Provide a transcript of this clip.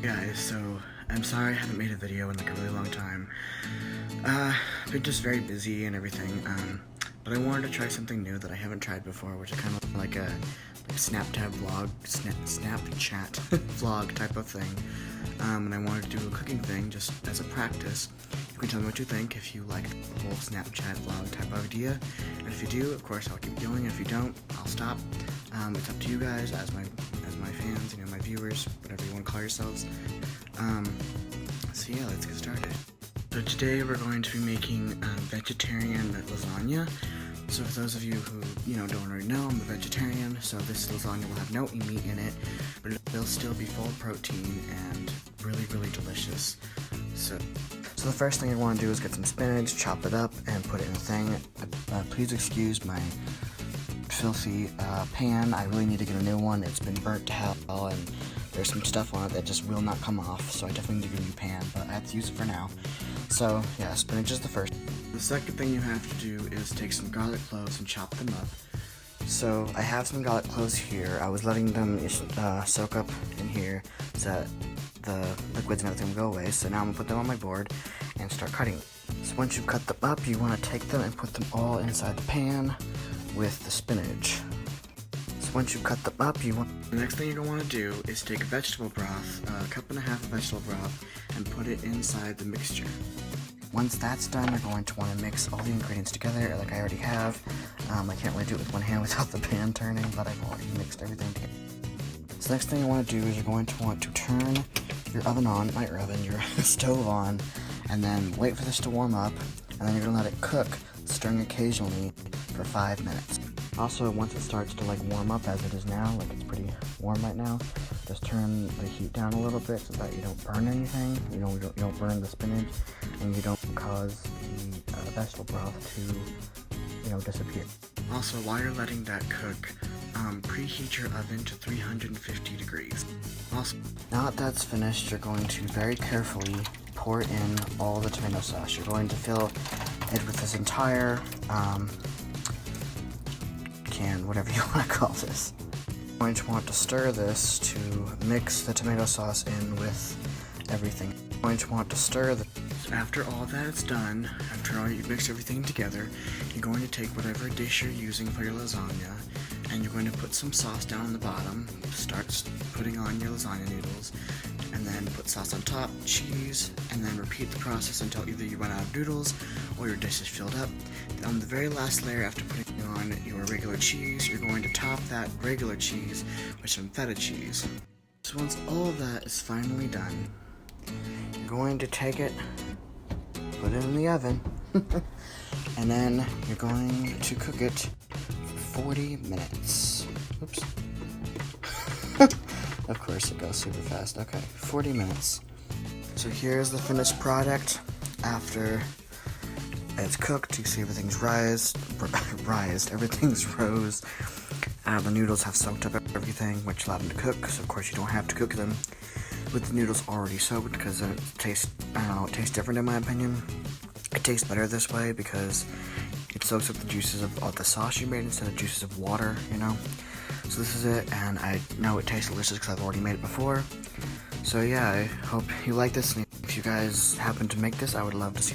Guys, so I'm sorry I haven't made a video in like a really long time. I've been just very busy and everything, but I wanted to try something new that I haven't tried before, which is kind of like a Snapchat vlog, Snapchat vlog type of thing. And I wanted to do a cooking thing just as a practice. You can tell me what you think if you like the whole Snapchat vlog type of idea. And if you do, of course, I'll keep going. If you don't, I'll stop. It's up to you guys as my fans, you know, my viewers, whatever you want to call yourselves. So yeah, let's get started. So today we're going to be making vegetarian lasagna. So for those of you who, don't already know, I'm a vegetarian, so this lasagna will have no meat in it, but it'll still be full of protein and really, really delicious. So the first thing I want to do is get some spinach, chop it up, and put it in a thing. Please excuse my filthy pan. I really need to get a new one. It's been burnt to hell, and there's some stuff on it that just will not come off, so I definitely need to get a new pan, but I have to use it for now. So yeah, spinach is the first. The second thing you have to do is take some garlic cloves and chop them up. So I have some garlic cloves here. I was letting them soak up in here so that the liquids and everything will go away. So now I'm going to put them on my board and start cutting. So once you cut them up, you want to take them and put them all inside the pan with the spinach. So once you cut them up, the next thing you're going to want to do is take a vegetable broth, a cup and a half of vegetable broth, and put it inside the mixture. Once that's done, you're going to want to mix all the ingredients together like I already have. I can't really do it with one hand without the pan turning, but I've already mixed everything together. So next thing you want to do is you're going to want to turn your oven on, not your oven, your stove on, and then wait for this to warm up, and then you're going to let it cook, stirring occasionally for 5 minutes. Also, once it starts to warm up as it is now, it's pretty warm right now, just turn the heat down a little bit so that you don't burn anything, you don't burn the spinach, and you don't cause the vegetable broth to, disappear. Also, while you're letting that cook, preheat your oven to 350 degrees. Also, now that that's finished, you're going to very carefully pour in all the tomato sauce. You're going to fill it with this entire can, whatever you want to call this. You're going to want to stir this to mix the tomato sauce in with everything. You're going to want to stir the. So after all that is done, after all you've mixed everything together, you're going to take whatever dish you're using for your lasagna, and you're going to put some sauce down on the bottom, start putting on your lasagna noodles, and then put sauce on top, cheese, and then repeat the process until either you run out of noodles or your dish is filled up. Then on the very last layer, after putting on your regular cheese, you're going to top that regular cheese with some feta cheese. So once all of that is finally done, you're going to take it, put it in the oven, and then you're going to cook it for 40 minutes. Oops. Of course it goes super fast. Okay, 40 minutes. So here's the finished product after it's cooked. You see everything's everything's rose. The noodles have soaked up everything, which allowed them to cook, so of course you don't have to cook them with the noodles already soaked, because it tastes different in my opinion. It tastes better this way because it soaks up the juices of all the sauce you made instead of juices of water, So this is it, and I know it tastes delicious because I've already made it before. So yeah, I hope you like this, and if you guys happen to make this, I would love to see